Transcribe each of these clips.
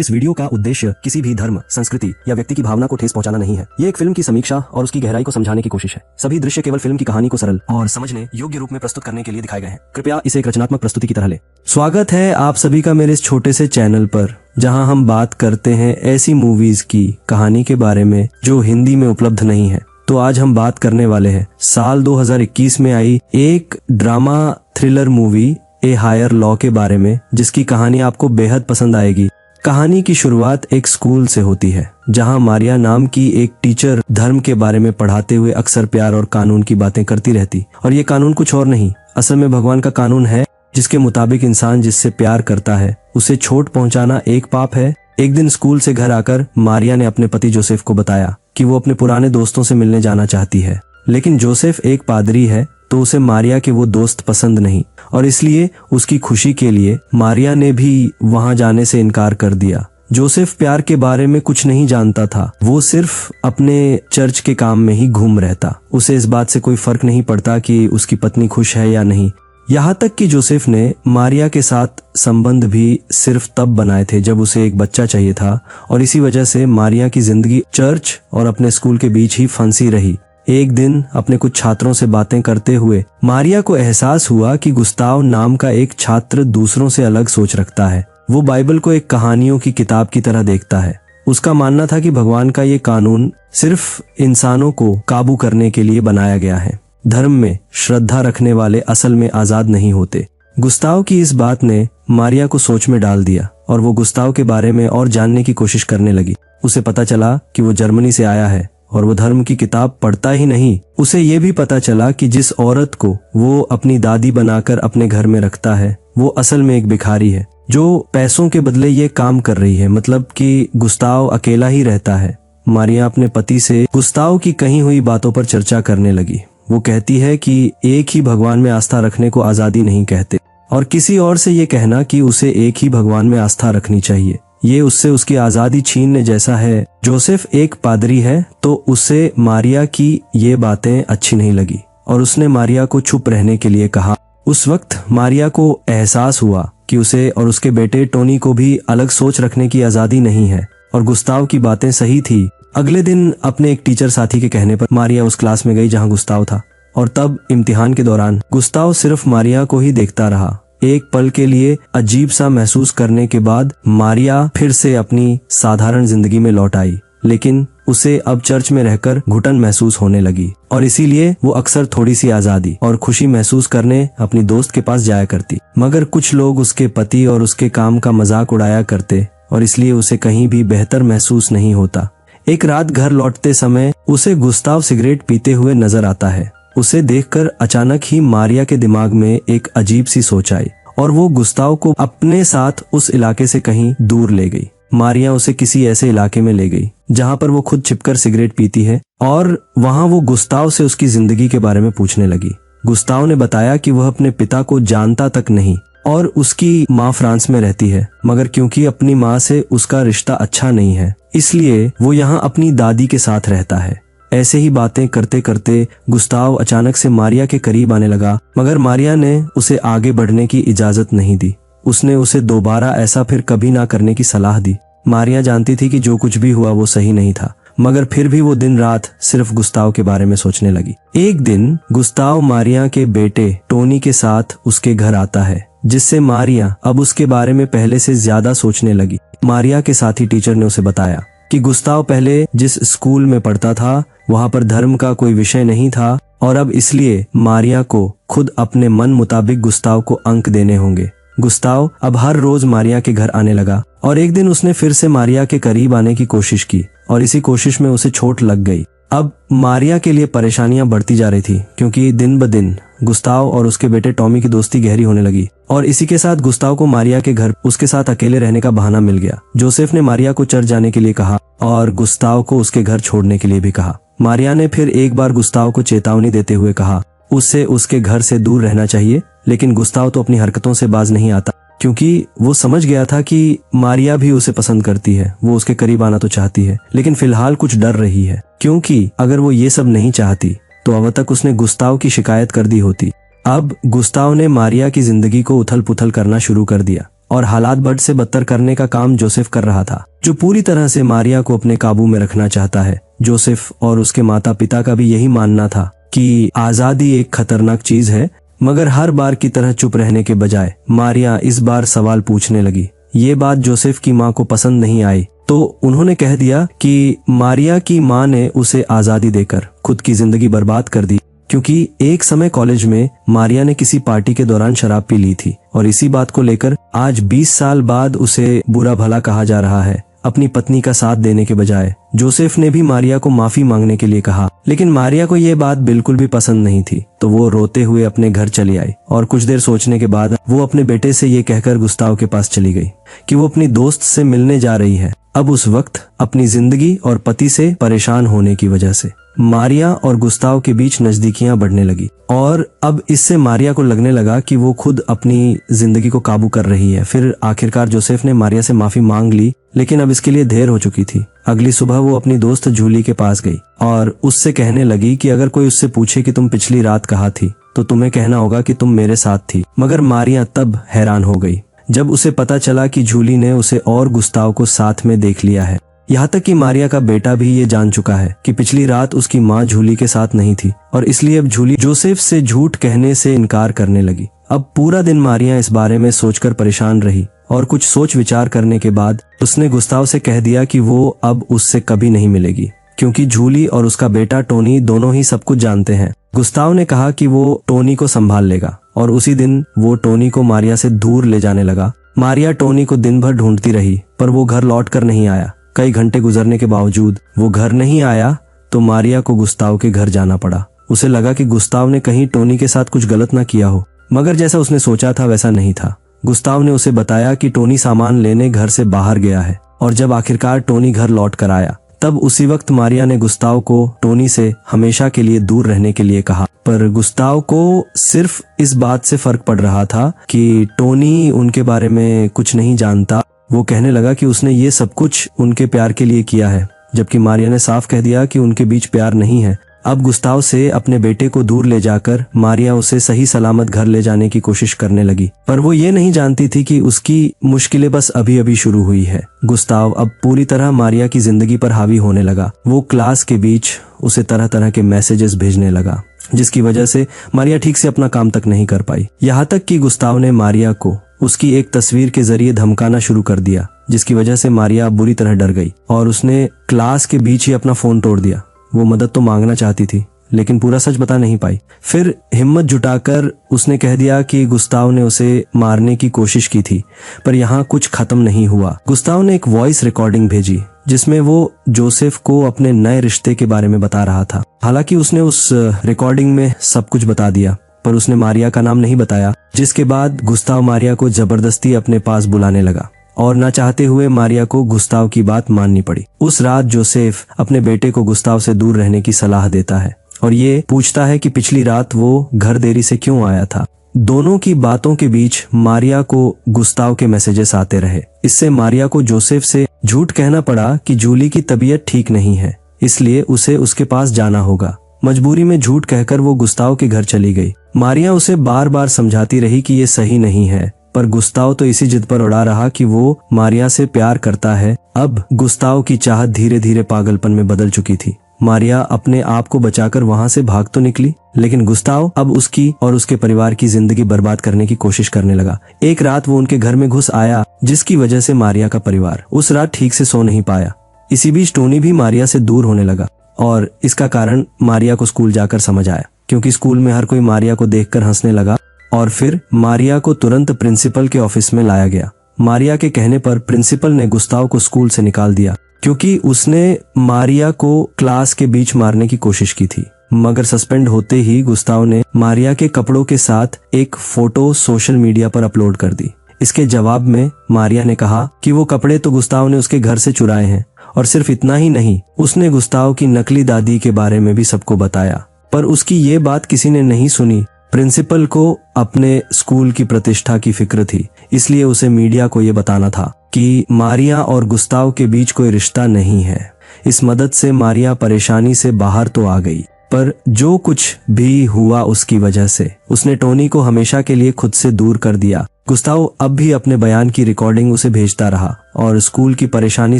इस वीडियो का उद्देश्य किसी भी धर्म, संस्कृति या व्यक्ति की भावना को ठेस पहुंचाना नहीं है। ये एक फिल्म की समीक्षा और उसकी गहराई को समझाने की कोशिश है। सभी दृश्य केवल फिल्म की कहानी को सरल और समझने योग्य रूप में प्रस्तुत करने के लिए दिखाए गए हैं। कृपया इसे एक रचनात्मक प्रस्तुति की तरह ले। स्वागत है आप सभी का मेरे इस छोटे से चैनल पर, जहां हम बात करते हैं ऐसी मूवीज की कहानी के बारे में जो हिंदी में उपलब्ध नहीं है। तो आज हम बात करने वाले हैं साल 2021 में आई एक drama thriller movie a higher law के बारे में, जिसकी कहानी आपको बेहद पसंद आएगी। कहानी की शुरुआत एक स्कूल से होती है, जहां मारिया नाम की एक टीचर धर्म के बारे में पढ़ाते हुए अक्सर प्यार और कानून की बातें करती रहती। और ये कानून कुछ और नहीं, असल में भगवान का कानून है, जिसके मुताबिक इंसान जिससे प्यार करता है उसे चोट पहुंचाना एक पाप है। एक दिन स्कूल से घर आकर मारिया ने अपने पति जोसेफ को बताया कि वो अपने पुराने दोस्तों से मिलने जाना चाहती है, लेकिन जोसेफ एक पादरी है तो उसे मारिया के वो दोस्त पसंद नहीं, और इसलिए उसकी खुशी के लिए मारिया ने भी वहां जाने से इनकार कर दिया। जोसेफ प्यार के बारे में कुछ नहीं जानता था, वो सिर्फ अपने चर्च के काम में ही घूम रहता। उसे इस बात से कोई फर्क नहीं पड़ता कि उसकी पत्नी खुश है या नहीं। यहाँ तक कि जोसेफ ने मारिया के साथ संबंध भी सिर्फ तब बनाए थे जब उसे एक बच्चा चाहिए था, और इसी वजह से मारिया की जिंदगी चर्च और अपने स्कूल के बीच ही फंसी रही। एक दिन अपने कुछ छात्रों से बातें करते हुए मारिया को एहसास हुआ कि गुस्ताव नाम का एक छात्र दूसरों से अलग सोच रखता है। वो बाइबल को एक कहानियों की किताब की तरह देखता है। उसका मानना था कि भगवान का ये कानून सिर्फ इंसानों को काबू करने के लिए बनाया गया है। धर्म में श्रद्धा रखने वाले असल में आजाद नहीं होते। गुस्ताव की इस बात ने मारिया को सोच में डाल दिया, और वो गुस्ताव के बारे में और जानने की कोशिश करने लगी। उसे पता चला कि वो जर्मनी से आया है, और वो धर्म की किताब पढ़ता ही नहीं, उसे ये भी पता चला कि जिस औरत को वो अपनी दादी बनाकर अपने घर में रखता है वो असल में एक भिखारी है, जो पैसों के बदले ये काम कर रही है। मतलब कि गुस्ताव अकेला ही रहता है। मारिया अपने पति से गुस्ताव की कही हुई बातों पर चर्चा करने लगी। वो कहती है कि एक ही भगवान में आस्था रखने को आजादी नहीं कहते, और किसी और से ये कहना कि उसे एक ही भगवान में आस्था रखनी चाहिए, ये उससे उसकी आजादी छीनने जैसा है। जोसेफ एक पादरी है तो उसे मारिया की ये बातें अच्छी नहीं लगी, और उसने मारिया को चुप रहने के लिए कहा। उस वक्त मारिया को एहसास हुआ कि उसे और उसके बेटे टोनी को भी अलग सोच रखने की आजादी नहीं है, और गुस्ताव की बातें सही थी। अगले दिन अपने एक टीचर साथी के कहने पर मारिया उस क्लास में गई जहां गुस्ताव था, और तब इम्तिहान के दौरान गुस्ताव सिर्फ मारिया को ही देखता रहा। एक पल के लिए अजीब सा महसूस करने के बाद मारिया फिर से अपनी साधारण जिंदगी में लौट आई, लेकिन उसे अब चर्च में रहकर घुटन महसूस होने लगी, और इसीलिए वो अक्सर थोड़ी सी आजादी और खुशी महसूस करने अपनी दोस्त के पास जाया करती। मगर कुछ लोग उसके पति और उसके काम का मजाक उड़ाया करते, और इसलिए उसे कहीं भी बेहतर महसूस नहीं होता। एक रात घर लौटते समय उसे गुस्ताव सिगरेट पीते हुए नजर आता है। उसे देखकर अचानक ही मारिया के दिमाग में एक अजीब सी सोच आई, और वो गुस्ताव को अपने साथ उस इलाके से कहीं दूर ले गई। मारिया उसे किसी ऐसे इलाके में ले गई जहां पर वो खुद छिपकर सिगरेट पीती है, और वहां वो गुस्ताव से उसकी जिंदगी के बारे में पूछने लगी। गुस्ताव ने बताया कि वह अपने पिता को जानता तक नहीं, और उसकी माँ फ्रांस में रहती है, मगर क्योंकि अपनी माँ से उसका रिश्ता अच्छा नहीं है, इसलिए वो यहाँ अपनी दादी के साथ रहता है। ऐसे ही बातें करते करते गुस्ताव अचानक से मारिया के करीब आने लगा, मगर मारिया ने उसे आगे बढ़ने की इजाजत नहीं दी। उसने उसे दोबारा ऐसा फिर कभी ना करने की सलाह दी। मारिया जानती थी कि जो कुछ भी हुआ वो सही नहीं था, मगर फिर भी वो दिन रात सिर्फ गुस्ताव के बारे में सोचने लगी। एक दिन गुस्ताव मारिया के बेटे टोनी के साथ उसके घर आता है, जिससे मारिया अब उसके बारे में पहले से ज्यादा सोचने लगी। मारिया के साथी टीचर ने उसे बताया कि गुस्ताव पहले जिस स्कूल में पढ़ता था वहां पर धर्म का कोई विषय नहीं था, और अब इसलिए मारिया को खुद अपने मन मुताबिक गुस्ताव को अंक देने होंगे। गुस्ताव अब हर रोज मारिया के घर आने लगा, और एक दिन उसने फिर से मारिया के करीब आने की कोशिश की, और इसी कोशिश में उसे चोट लग गई। अब मारिया के लिए परेशानियां बढ़ती जा रही थी, क्योंकि दिन ब दिन गुस्ताव और उसके बेटे टॉमी की दोस्ती गहरी होने लगी, और इसी के साथ गुस्ताव को मारिया के घर उसके साथ अकेले रहने का बहाना मिल गया। जोसेफ ने मारिया को चर्च जाने के लिए कहा, और गुस्ताव को उसके घर छोड़ने के लिए भी कहा। मारिया ने फिर एक बार गुस्ताव को चेतावनी देते हुए कहा उसे उसके घर से दूर रहना चाहिए, लेकिन गुस्ताव तो अपनी हरकतों से बाज नहीं आता, क्योंकि वो समझ गया था कि मारिया भी उसे पसंद करती है, वो उसके करीब आना तो चाहती है, लेकिन फिलहाल कुछ डर रही है, क्योंकि अगर वो ये सब नहीं चाहती तो अब तक उसने गुस्ताव की शिकायत कर दी होती। अब गुस्ताव ने मारिया की जिंदगी को उथल पुथल करना शुरू कर दिया। और हालात बद से बदतर करने का काम जोसेफ कर रहा था, जो पूरी तरह से मारिया को अपने काबू में रखना चाहता है। जोसेफ और उसके माता पिता का भी यही मानना था कि आजादी एक खतरनाक चीज है, मगर हर बार की तरह चुप रहने के बजाय मारिया इस बार सवाल पूछने लगी। ये बात जोसेफ की माँ को पसंद नहीं आई, तो उन्होंने कह दिया कि मारिया की माँ ने उसे आजादी देकर खुद की जिंदगी बर्बाद कर दी, क्योंकि एक समय कॉलेज में मारिया ने किसी पार्टी के दौरान शराब पी ली थी और इसी बात को लेकर आज 20 साल बाद उसे बुरा भला कहा जा रहा है, अपनी पत्नी का साथ देने के बजाय। जोसेफ ने भी मारिया को माफी मांगने के लिए कहा, लेकिन मारिया को ये बात बिल्कुल भी पसंद नहीं थी, तो वो रोते हुए अपने घर चली आई और कुछ देर सोचने के बाद वो अपने बेटे से ये कहकर गुस्ताव के पास चली गई कि वो अपनी दोस्त से मिलने जा रही है। अब उस वक्त अपनी जिंदगी और पति से परेशान होने की वजह से मारिया और गुस्ताव के बीच नजदीकियां बढ़ने लगी और अब इससे मारिया को लगने लगा कि वो खुद अपनी जिंदगी को काबू कर रही है। फिर आखिरकार जोसेफ ने मारिया से माफी मांग ली, लेकिन अब इसके लिए देर हो चुकी थी। अगली सुबह वो अपनी दोस्त जूली के पास गई और उससे कहने लगी कि अगर कोई उससे पूछे कि तुम पिछली रात कहाँ थी तो तुम्हें कहना होगा कि तुम मेरे साथ थी। मगर मारिया तब हैरान हो गई जब उसे पता चला कि जूली ने उसे और गुस्ताव को साथ में देख लिया है। यहाँ तक कि मारिया का बेटा भी ये जान चुका है कि पिछली रात उसकी माँ जूली के साथ नहीं थी और इसलिए अब जूली जोसेफ से झूठ कहने से इनकार करने लगी। अब पूरा दिन मारिया इस बारे में सोचकर परेशान रही और कुछ सोच विचार करने के बाद उसने गुस्ताव से कह दिया कि वो अब उससे कभी नहीं मिलेगी, क्योंकि जूली और उसका बेटा टोनी दोनों ही सब कुछ जानते हैं। गुस्ताव ने कहा कि वो टोनी को संभाल लेगा और उसी दिन वो टोनी को मारिया से दूर ले जाने लगा। मारिया टोनी को दिन भर ढूंढती रही, पर वो घर लौट कर नहीं आया। कई घंटे गुजरने के बावजूद वो घर नहीं आया तो मारिया को गुस्ताव के घर जाना पड़ा। उसे लगा कि गुस्ताव ने कहीं टोनी के साथ कुछ गलत ना किया हो, मगर जैसा उसने सोचा था वैसा नहीं था। गुस्ताव ने उसे बताया कि टोनी सामान लेने घर से बाहर गया है और जब आखिरकार टोनी घर लौट कर आया तब उसी वक्त मारिया ने गुस्ताव को टोनी से हमेशा के लिए दूर रहने के लिए कहा। पर गुस्ताव को सिर्फ इस बात से फर्क पड़ रहा था कि टोनी उनके बारे में कुछ नहीं जानता। वो कहने लगा कि उसने ये सब कुछ उनके प्यार के लिए किया है, जबकि मारिया ने साफ कह दिया कि उनके बीच प्यार नहीं है। अब गुस्ताव से अपने बेटे को दूर ले जाकर मारिया उसे सही सलामत घर ले जाने की कोशिश करने लगी, पर वो ये नहीं जानती थी कि उसकी मुश्किलें बस अभी अभी शुरू हुई है। गुस्ताव अब पूरी तरह मारिया की जिंदगी पर हावी होने लगा। वो क्लास के बीच उसे तरह तरह के मैसेजेस भेजने लगा, जिसकी वजह से मारिया ठीक से अपना काम तक नहीं कर पाई। यहाँ तक कि गुस्ताव ने मारिया को उसकी एक तस्वीर के जरिए धमकाना शुरू कर दिया, जिसकी वजह से मारिया बुरी तरह डर गई और उसने क्लास के बीच ही अपना फोन तोड़ दिया। वो मदद तो मांगना चाहती थी, लेकिन पूरा सच बता नहीं पाई। फिर हिम्मत जुटाकर उसने कह दिया कि गुस्ताव ने उसे मारने की कोशिश की थी, पर यहाँ कुछ खत्म नहीं हुआ। गुस्ताव ने एक वॉइस रिकॉर्डिंग भेजी जिसमें वो जोसेफ को अपने नए रिश्ते के बारे में बता रहा था। हालांकि उसने उस रिकॉर्डिंग में सब कुछ बता दिया, पर उसने मारिया का नाम नहीं बताया, जिसके बाद गुस्ताव मारिया को जबरदस्ती अपने पास बुलाने लगा और न चाहते हुए मारिया को गुस्ताव की बात माननी पड़ी। उस रात जोसेफ अपने बेटे को गुस्ताव से दूर रहने की सलाह देता है और ये पूछता है कि पिछली रात वो घर देरी से क्यों आया था। दोनों की बातों के बीच मारिया को गुस्ताव के मैसेजेस आते रहे। इससे मारिया को जोसेफ से झूठ कहना पड़ा कि जूली की तबीयत ठीक नहीं है, इसलिए उसे उसके पास जाना होगा। मजबूरी में झूठ कहकर वो गुस्ताव के घर चली गई। मारिया उसे बार बार समझाती रही कि ये सही नहीं है, पर गुस्ताव तो इसी जिद पर अड़ा रहा कि वो मारिया से प्यार करता है। अब गुस्ताव की चाहत धीरे धीरे पागलपन में बदल चुकी थी। मारिया अपने आप को बचाकर वहां से भाग तो निकली, लेकिन गुस्ताव अब उसकी और उसके परिवार की जिंदगी बर्बाद करने की कोशिश करने लगा। एक रात वो उनके घर में घुस आया, जिसकी वजह से मारिया का परिवार उस रात ठीक से सो नहीं पाया। इसी बीच टोनी भी मारिया से दूर होने लगा और इसका कारण मारिया को स्कूल जाकर समझ आया, क्योंकि स्कूल में हर कोई मारिया को देखकर हंसने लगा और फिर मारिया को तुरंत प्रिंसिपल के ऑफिस में लाया गया। मारिया के कहने पर प्रिंसिपल ने गुस्ताव को स्कूल से निकाल दिया, क्योंकि उसने मारिया को क्लास के बीच मारने की कोशिश की थी। मगर सस्पेंड होते ही गुस्ताव ने मारिया के कपड़ों के साथ एक फोटो सोशल मीडिया पर अपलोड कर दी। इसके जवाब में मारिया ने कहा कि वो कपड़े तो गुस्ताव ने उसके घर से चुराए हैं, और सिर्फ इतना ही नहीं, उसने गुस्ताव की नकली दादी के बारे में भी सबको बताया। पर उसकी ये बात किसी ने नहीं सुनी। प्रिंसिपल को अपने स्कूल की प्रतिष्ठा की फिक्र थी, इसलिए उसे मीडिया को ये बताना था कि मारिया और गुस्ताव के बीच कोई रिश्ता नहीं है। इस मदद से मारिया परेशानी से बाहर तो आ गई, पर जो कुछ भी हुआ उसकी वजह से उसने टोनी को हमेशा के लिए खुद से दूर कर दिया। गुस्ताव अब भी अपने बयान की रिकॉर्डिंग उसे भेजता रहा और स्कूल की परेशानी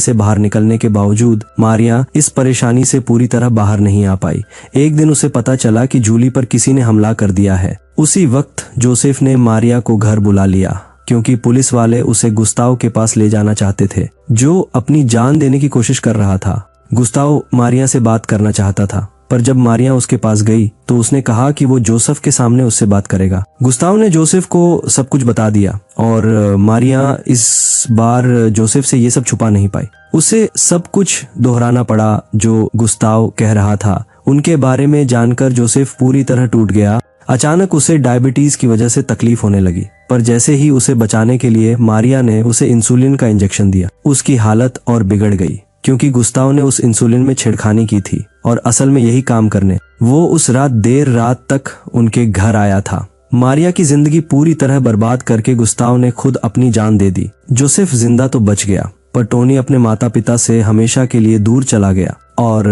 से बाहर निकलने के बावजूद मारिया इस परेशानी से पूरी तरह बाहर नहीं आ पाई। एक दिन उसे पता चला कि जूली पर किसी ने हमला कर दिया है। उसी वक्त जोसेफ ने मारिया को घर बुला लिया क्योंकि पुलिस वाले उसे गुस्ताव के पास ले जाना चाहते थे, जो अपनी जान देने की कोशिश कर रहा था। गुस्ताव मारिया से बात करना चाहता था, पर जब मारिया उसके पास गई तो उसने कहा कि वो जोसेफ के सामने उससे बात करेगा। गुस्ताव ने जोसेफ को सब कुछ बता दिया और मारिया इस बार जोसेफ से ये सब छुपा नहीं पाई। उसे सब कुछ दोहराना पड़ा जो गुस्ताव कह रहा था। उनके बारे में जानकर जोसेफ पूरी तरह टूट गया। अचानक उसे डायबिटीज की वजह से तकलीफ होने लगी, पर जैसे ही उसे बचाने के लिए मारिया ने उसे इंसुलिन का इंजेक्शन दिया, उसकी हालत और बिगड़ गई क्योंकि गुस्ताव ने उस इंसुलिन में छेड़खानी की थी और असल में यही काम करने वो उस रात देर रात तक उनके घर आया था। मारिया की जिंदगी पूरी तरह बर्बाद करके गुस्ताव ने खुद अपनी जान दे दी। जोसेफ जिंदा तो बच गया, पर टोनी अपने माता पिता से हमेशा के लिए दूर चला गया और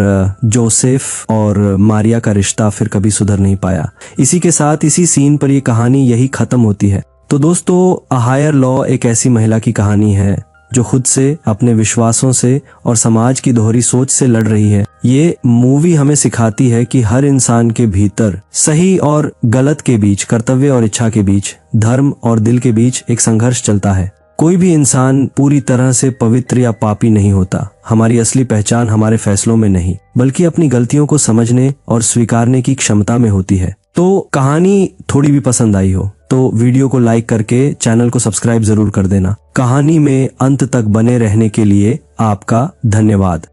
जोसेफ और मारिया का रिश्ता फिर कभी सुधर नहीं पाया। इसी के साथ इसी सीन पर ये कहानी यही खत्म होती है। तो दोस्तों, अ हायर लॉ एक ऐसी महिला की कहानी है जो खुद से, अपने विश्वासों से और समाज की दोहरी सोच से लड़ रही है। ये मूवी हमें सिखाती है कि हर इंसान के भीतर सही और गलत के बीच, कर्तव्य और इच्छा के बीच, धर्म और दिल के बीच एक संघर्ष चलता है। कोई भी इंसान पूरी तरह से पवित्र या पापी नहीं होता। हमारी असली पहचान हमारे फैसलों में नहीं, बल्कि अपनी गलतियों को समझने और स्वीकारने की क्षमता में होती है। तो कहानी थोड़ी भी पसंद आई हो तो वीडियो को लाइक करके चैनल को सब्सक्राइब जरूर कर देना। कहानी में अंत तक बने रहने के लिए आपका धन्यवाद।